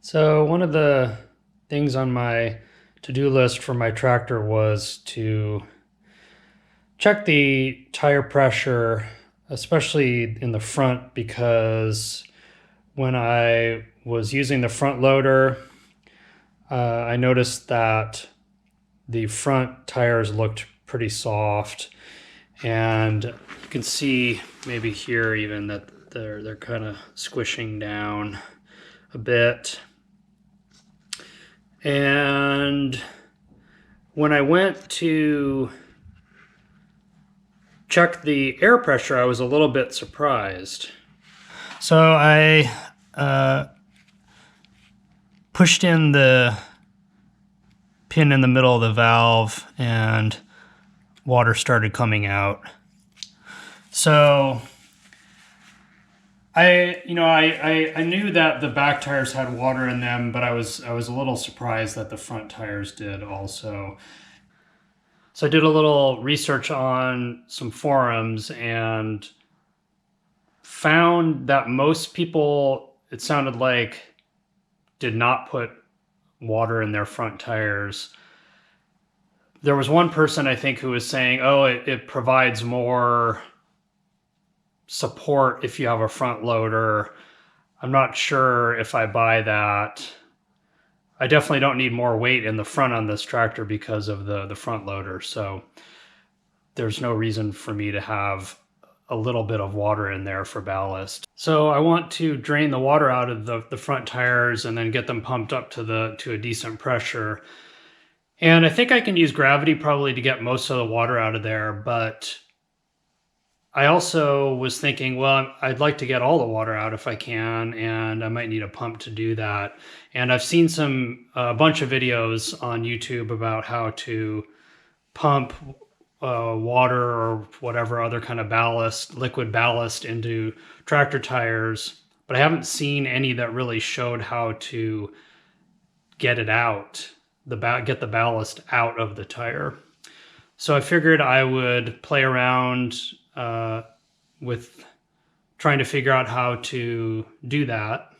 So one of the things on my to-do list for my tractor was to check the tire pressure, especially in the front, because when I was using the front loader, I noticed that the front tires looked pretty soft, and you can see maybe here even that they're kind of squishing down a bit. And when I went to check the air pressure, I was a little bit surprised. So I pushed in the pin in the middle of the valve and water started coming out. So I knew that the back tires had water in them, but I was a little surprised that the front tires did also. So I did a little research on some forums and found that most people, it sounded like, did not put water in their front tires. There was one person, I think, who was saying, oh, it provides more support if you have a front loader. I'm not sure if I buy that. I definitely don't need more weight in the front on this tractor because of the front loader, so there's no reason for me to have a little bit of water in there for ballast. So I want to drain the water out of the front tires and then get them pumped up to a decent pressure. And I think I can use gravity probably to get most of the water out of there, but I also was thinking, well, I'd like to get all the water out if I can, and I might need a pump to do that. And I've seen a bunch of videos on YouTube about how to pump water or whatever other kind of ballast, liquid ballast, into tractor tires, but I haven't seen any that really showed how to get it out, get the ballast out of the tire. So I figured I would play around with trying to figure out how to do that,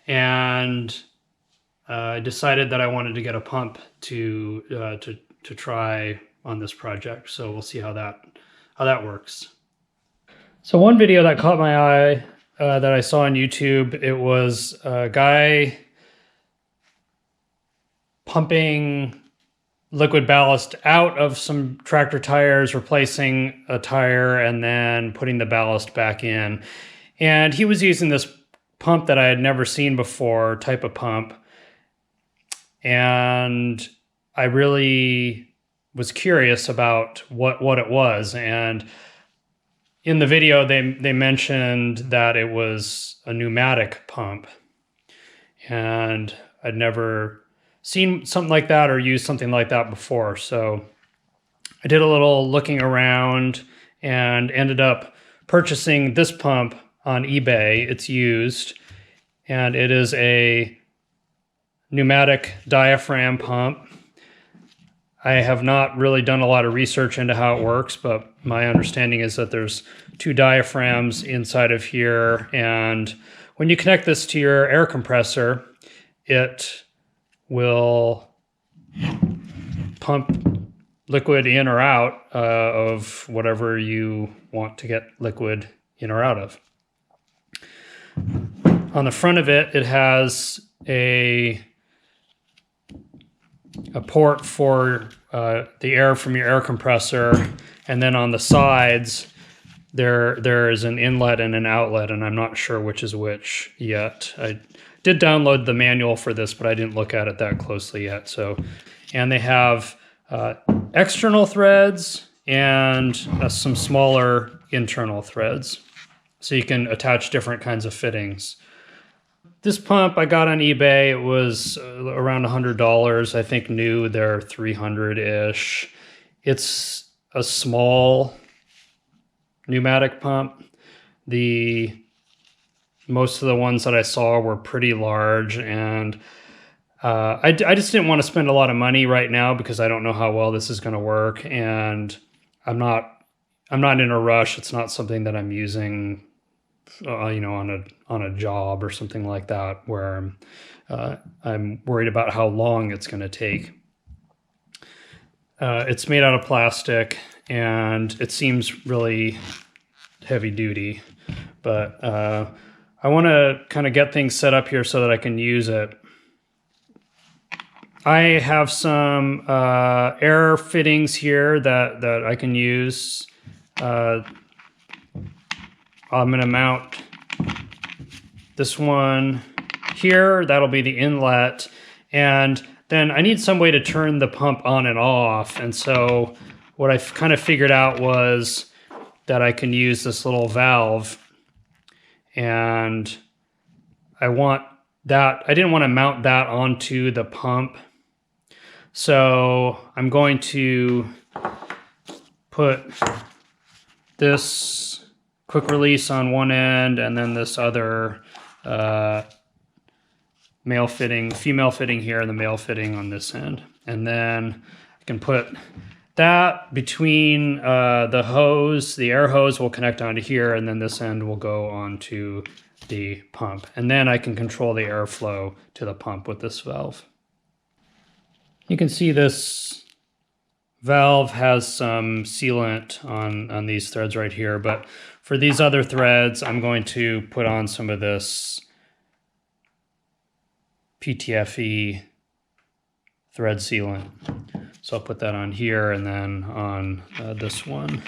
and I decided that I wanted to get a pump to try on this project. So we'll see how that works. So one video that caught my eye that I saw on YouTube, it was a guy pumping liquid ballast out of some tractor tires, replacing a tire, and then putting the ballast back in. And he was using this pump that I had never seen before, type of pump. And I really was curious about what it was. And in the video, they mentioned that it was a pneumatic pump. And I'd never seen something like that or used something like that before. So I did a little looking around and ended up purchasing this pump on eBay. It's used, and it is a pneumatic diaphragm pump. I have not really done a lot of research into how it works, but my understanding is that there's two diaphragms inside of here, and when you connect this to your air compressor, it will pump liquid in or out of whatever you want to get liquid in or out of. On the front of it, it has a port for the air from your air compressor, and then on the sides there is an inlet and an outlet, and I'm not sure which is which yet. I did download the manual for this, but I didn't look at it that closely yet. So, and they have external threads and some smaller internal threads, so you can attach different kinds of fittings. This pump I got on eBay. It was around $100. I think new they're $300-ish. It's a small pneumatic pump. Most of the ones that I saw were pretty large, and I just didn't want to spend a lot of money right now because I don't know how well this is going to work, and I'm not in a rush. It's not something that I'm using you know, on a job or something like that, where I'm worried about how long it's going to take. It's made out of plastic, and it seems really heavy duty, but I want to kind of get things set up here so that I can use it. I have some air fittings here that I can use. I'm going to mount this one here. That'll be the inlet. And then I need some way to turn the pump on and off. And so what I kind of figured out was that I can use this little valve. And I want that. I didn't want to mount that onto the pump. So I'm going to put this quick release on one end and then this other male fitting, female fitting here, and the male fitting on this end. And then I can put that between the hose. The air hose will connect onto here, and then this end will go onto the pump. And then I can control the airflow to the pump with this valve. You can see this valve has some sealant on these threads right here, but for these other threads, I'm going to put on some of this PTFE thread sealant. So I'll put that on here and then on this one.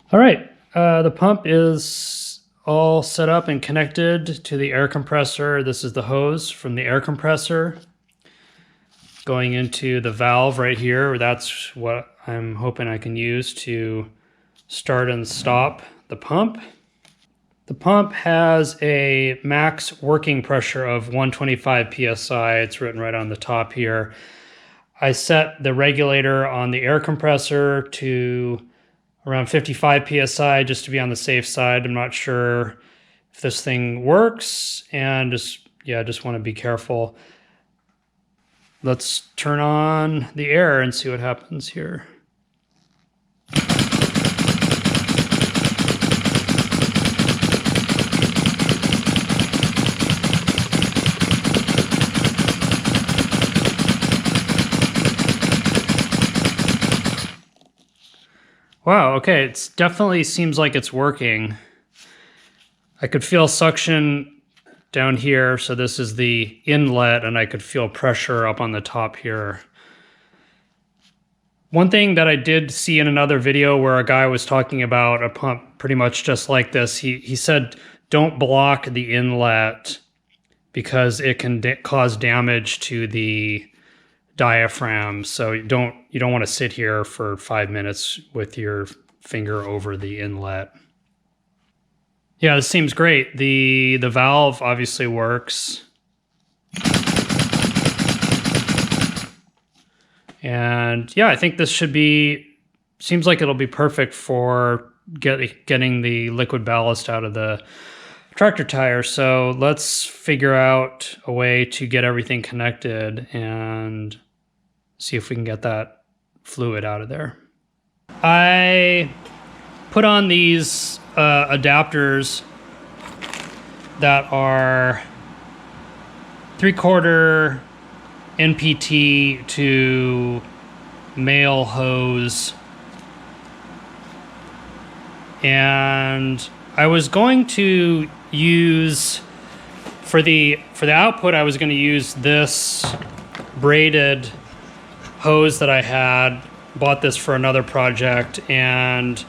All right, the pump is all set up and connected to the air compressor. This is the hose from the air compressor going into the valve right here. That's what I'm hoping I can use to start and stop the pump. The pump has a max working pressure of 125 psi. It's written right on the top here. I set the regulator on the air compressor to around 55 psi just to be on the safe side. I'm not sure if this thing works, and just want to be careful. Let's turn on the air and see what happens here. Wow, okay, it definitely seems like it's working. I could feel suction down here, so this is the inlet, and I could feel pressure up on the top here. One thing that I did see in another video where a guy was talking about a pump pretty much just like this, he said don't block the inlet because it can cause damage to the diaphragm. So you don't want to sit here for 5 minutes with your finger over the inlet. Yeah, this seems great. The valve obviously works. And yeah, I think this seems like it'll be perfect for getting the liquid ballast out of the tractor tire. So let's figure out a way to get everything connected and see if we can get that fluid out of there. I put on these adapters that are 3/4 NPT to male hose. And I was going to use, for the output, I was going to use this braided hose that I had. Bought this for another project, and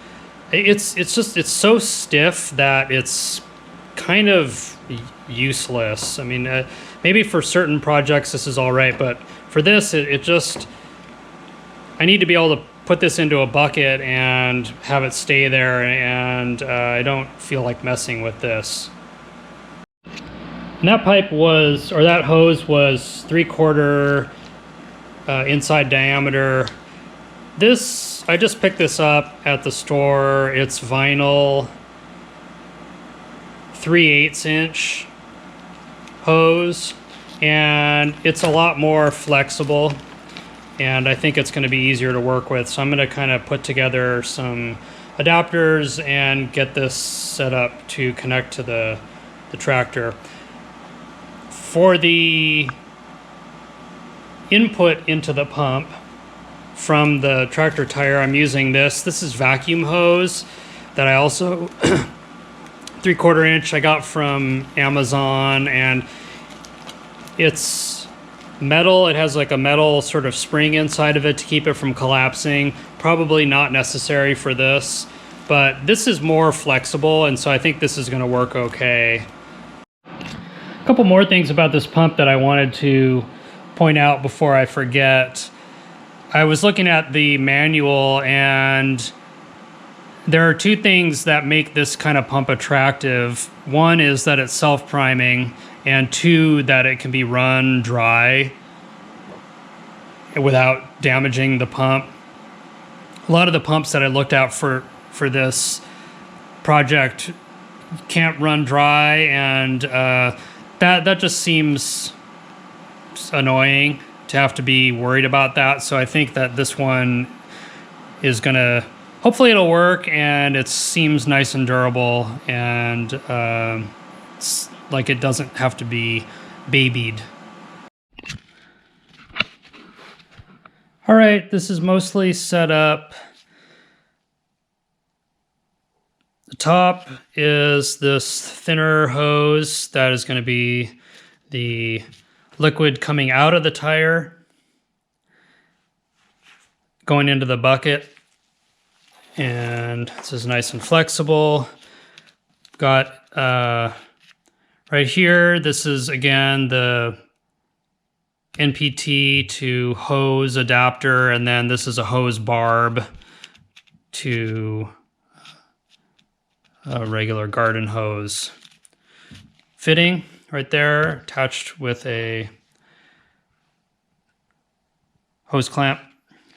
it's so stiff that it's kind of useless. I mean, maybe for certain projects this is all right, but for this, it just, I need to be able to put this into a bucket and have it stay there, and I don't feel like messing with this. And that pipe was, or that hose was 3/4 inside diameter. This, I just picked this up at the store. It's vinyl 3/8 inch hose, and it's a lot more flexible, and I think it's going to be easier to work with. So I'm going to kind of put together some adapters and get this set up to connect to the tractor. For the input into the pump from the tractor tire, I'm using this. This is vacuum hose that I also 3/4 inch I got from Amazon, and it's metal. It has like a metal sort of spring inside of it to keep it from collapsing. Probably not necessary for this, but this is more flexible, and so I think this is going to work okay. A couple more things about this pump that I wanted to point out before I forget. I was looking at the manual, and there are two things that make this kind of pump attractive. One is that it's self-priming, and two, that it can be run dry without damaging the pump. A lot of the pumps that I looked at for this project can't run dry, and that just seems annoying to have to be worried about that. So I think that this one is gonna, hopefully it'll work, and it seems nice and durable, and it's like it doesn't have to be babied. All right, this is mostly set up. The top is this thinner hose that is going to be the liquid coming out of the tire, going into the bucket, and this is nice and flexible. Got right here, this is again the NPT to hose adapter, and then this is a hose barb to a regular garden hose fitting right there, attached with a hose clamp.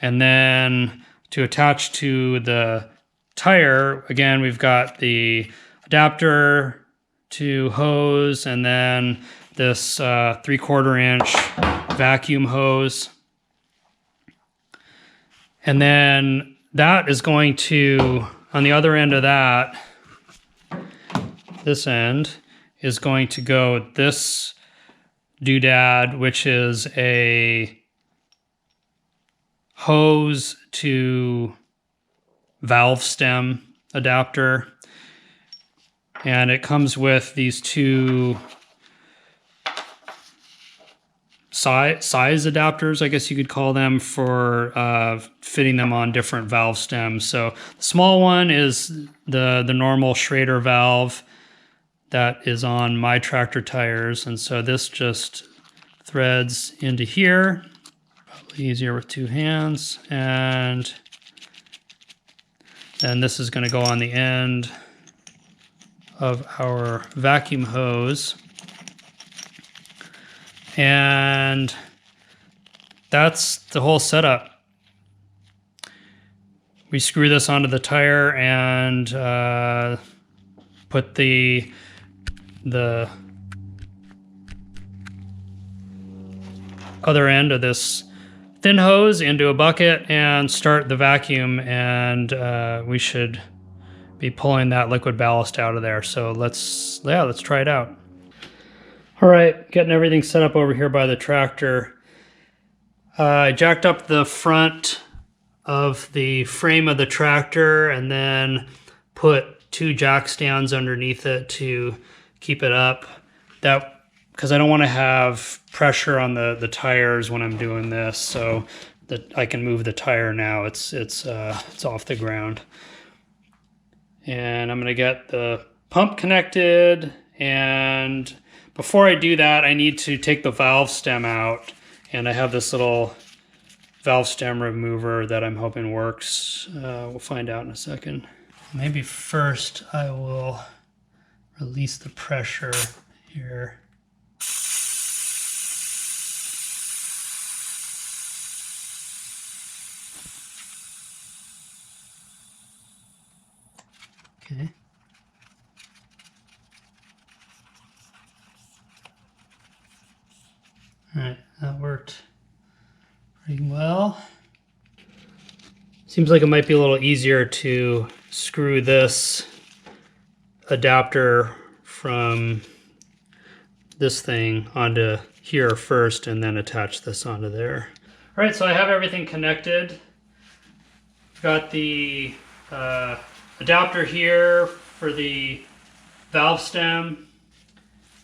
And then to attach to the tire, again, we've got the adapter to hose, and then this 3/4 inch vacuum hose. And then that is going to, on the other end of that, this end is going to go this doodad, which is a hose to valve stem adapter. And it comes with these two size adapters, I guess you could call them, for fitting them on different valve stems. So the small one is the normal Schrader valve that is on my tractor tires, and so this just threads into here. Probably easier with two hands. And then this is going to go on the end of our vacuum hose. And that's the whole setup. We screw this onto the tire and put the other end of this thin hose into a bucket and start the vacuum, and we should be pulling that liquid ballast out of there. So let's try it out. All right, getting everything set up over here by the tractor. I jacked up the front of the frame of the tractor and then put 2 jack stands underneath it to keep it up. That because I don't want to have pressure on the tires when I'm doing this, so that I can move the tire now. It's off the ground. And I'm gonna get the pump connected, and before I do that, I need to take the valve stem out, and I have this little valve stem remover that I'm hoping works. We'll find out in a second. Maybe first I will release the pressure here. Okay. All right, that worked pretty well. Seems like it might be a little easier to screw this adapter from this thing onto here first and then attach this onto there. All right, so I have everything connected. Got the adapter here for the valve stem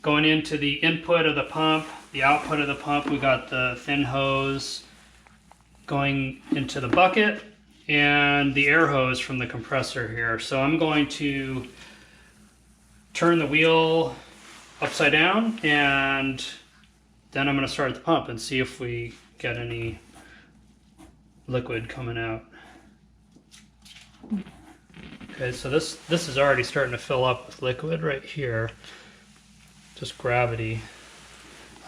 going into the input of the pump. The output of the pump, we got the thin hose going into the bucket and the air hose from the compressor here. So I'm going to turn the wheel upside down, and then I'm going to start the pump and see if we get any liquid coming out. Okay, so this is already starting to fill up with liquid right here, just gravity.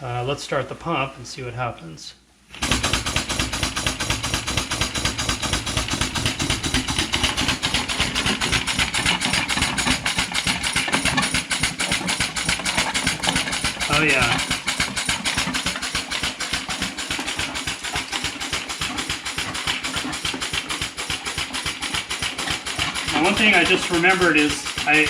Let's start the pump and see what happens. Oh yeah. Now one thing I just remembered is I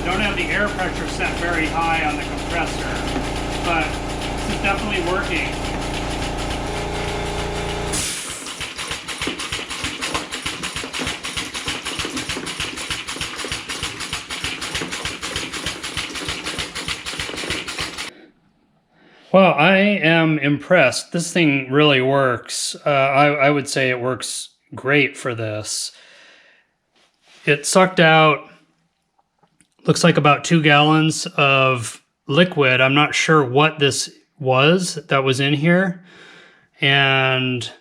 don't have the air pressure set very high on the compressor, but this is definitely working. Well, I am impressed. This thing really works. I would say it works great for this. It sucked out, looks like about 2 gallons of liquid. I'm not sure what this was that was in here and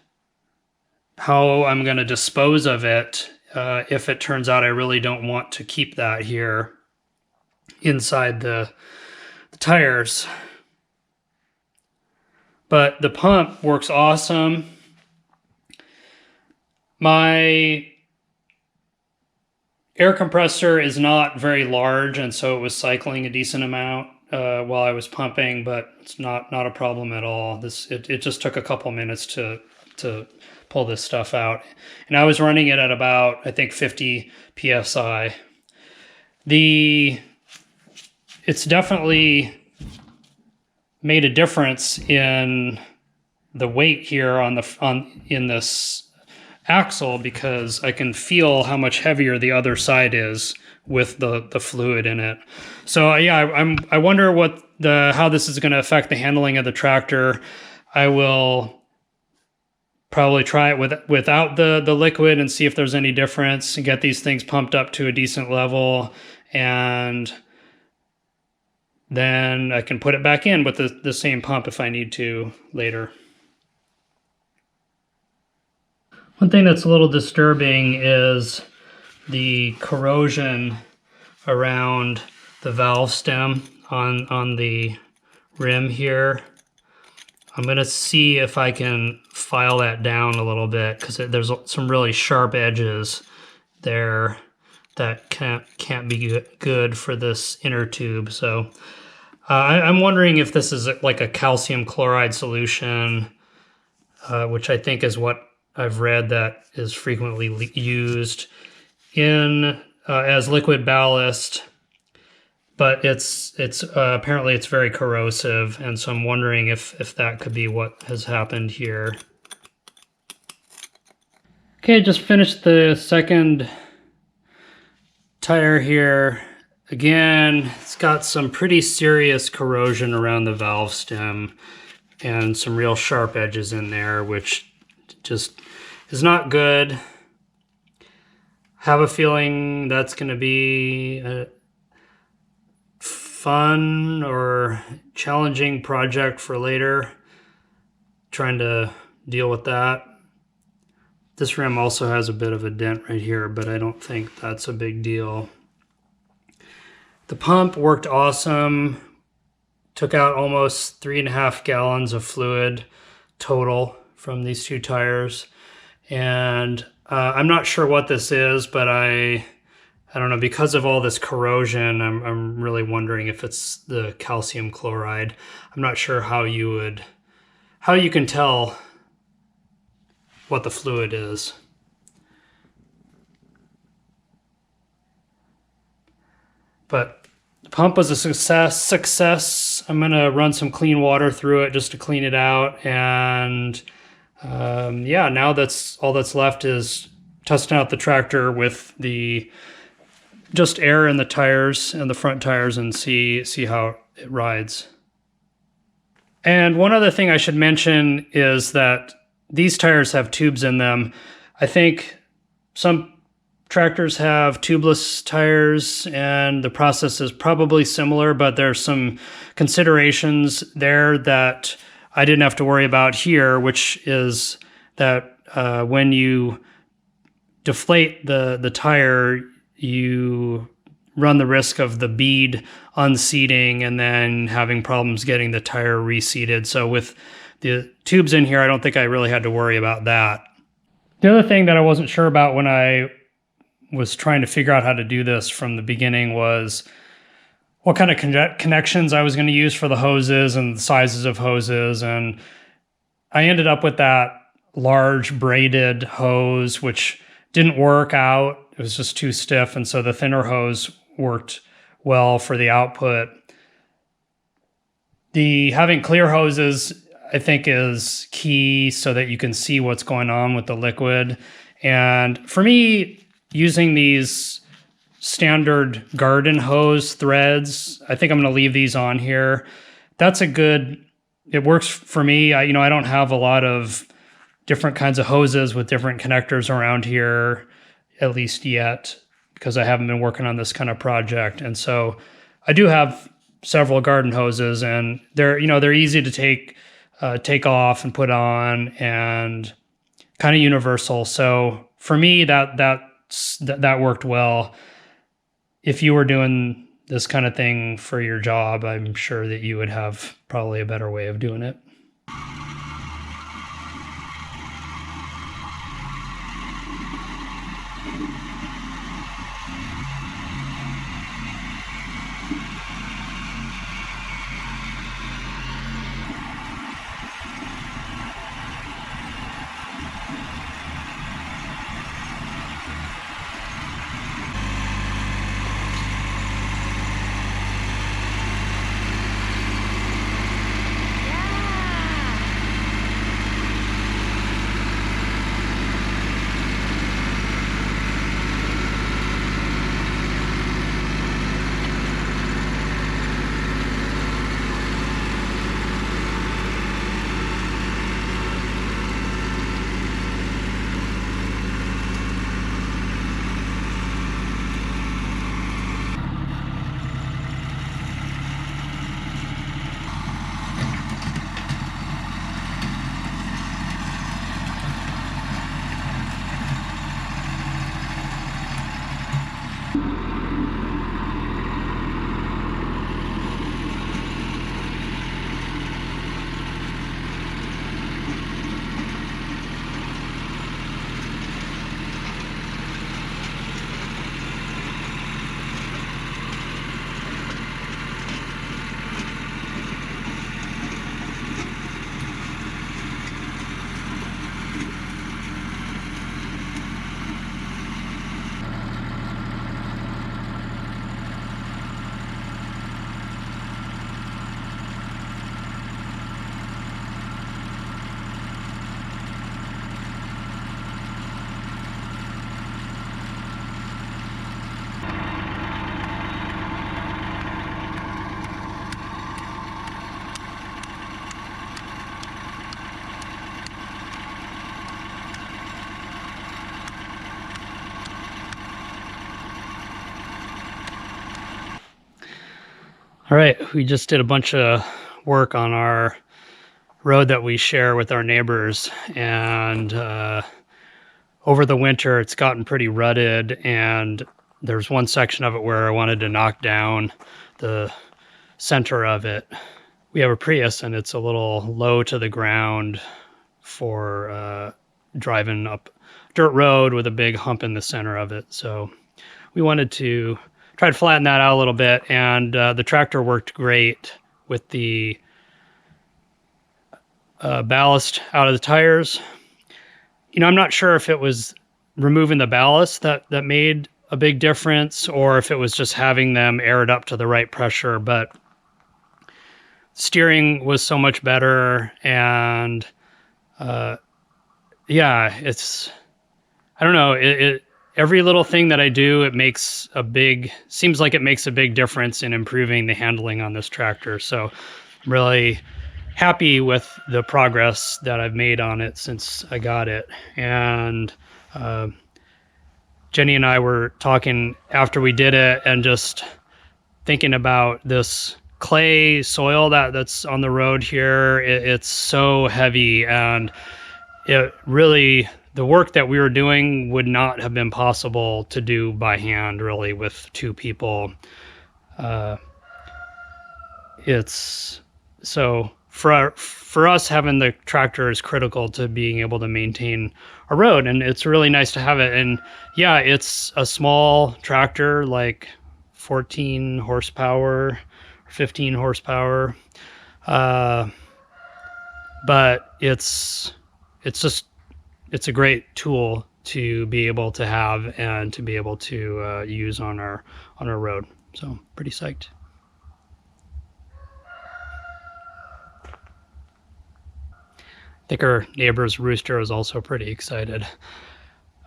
how I'm going to dispose of it if it turns out I really don't want to keep that here inside the tires. But the pump works awesome. My air compressor is not very large, and so it was cycling a decent amount while I was pumping, but it's not a problem at all. It just took a couple minutes to pull this stuff out. And I was running it at about, I think, 50 PSI. It's definitely made a difference in the weight here in this axle, because I can feel how much heavier the other side is with the fluid in it. So yeah, I wonder how this is going to affect the handling of the tractor. I will probably try it without the liquid and see if there's any difference, and get these things pumped up to a decent level, and then I can put it back in with the same pump if I need to later. One thing that's a little disturbing is the corrosion around the valve stem on the rim here. I'm going to see if I can file that down a little bit, because there's some really sharp edges there that can't be good for this inner tube. So I'm wondering if this is like a calcium chloride solution, which I think is what I've read that is frequently used in as liquid ballast but it's apparently it's very corrosive, and so I'm wondering if that could be what has happened here. Okay, just finished the second tire here. Again, it's got some pretty serious corrosion around the valve stem and some real sharp edges in there, which just is not good. Have a feeling that's going to be a fun or challenging project for later, trying to deal with that. This rim also has a bit of a dent right here, but I don't think that's a big deal. The pump worked awesome. Took out almost 3.5 gallons of fluid total from these two tires. And I'm not sure what this is, but I don't know, because of all this corrosion, I'm really wondering if it's the calcium chloride. I'm not sure how you can tell what the fluid is. But the pump was a success. I'm gonna run some clean water through it just to clean it out. And yeah, now that's all that's left is testing out the tractor with the just air in the tires and the front tires and see how it rides. And one other thing I should mention is that these tires have tubes in them. I think some tractors have tubeless tires and the process is probably similar, but there's some considerations there that I didn't have to worry about here, which is that when you deflate the tire, you run the risk of the bead unseating and then having problems getting the tire reseated. So with the tubes in here, I don't think I really had to worry about that. The other thing that I wasn't sure about when I was trying to figure out how to do this from the beginning was what kind of connections I was going to use for the hoses and the sizes of hoses. And I ended up with that large braided hose, which didn't work out. It was just too stiff. And so the thinner hose worked well for the output. Having clear hoses, I think, is key so that you can see what's going on with the liquid. And for me, using these standard garden hose threads, I think I'm going to leave these on here. It works for me. I don't have a lot of different kinds of hoses with different connectors around here, at least yet, because I haven't been working on this kind of project. And so I do have several garden hoses, and they're easy to take off and put on and kind of universal. So for me, that worked well. If you were doing this kind of thing for your job, I'm sure that you would have probably a better way of doing it. All right, we just did a bunch of work on our road that we share with our neighbors, and over the winter it's gotten pretty rutted, and there's one section of it where I wanted to knock down the center of it. We have a Prius and it's a little low to the ground for driving up dirt road with a big hump in the center of it. So we wanted to try to flatten that out a little bit, and the tractor worked great with the ballast out of the tires. You know, I'm not sure if it was removing the ballast that made a big difference, or if it was just having them aired up to the right pressure, but steering was so much better. And yeah, I don't know, every little thing that I do, seems like it makes a big difference in improving the handling on this tractor. So I'm really happy with the progress that I've made on it since I got it. And Jenny and I were talking after we did it and just thinking about this clay soil that's on the road here. It's so heavy, and it really, the work that we were doing would not have been possible to do by hand, really, with two people. It's so for us, having the tractor is critical to being able to maintain a road, and it's really nice to have it. And yeah, it's a small tractor, like 14 horsepower or 15 horsepower, but it's a great tool to be able to have and to be able to use on our road. So pretty psyched. I think our neighbor's rooster is also pretty excited,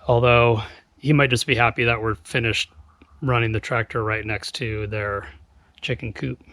although he might just be happy that we're finished running the tractor right next to their chicken coop.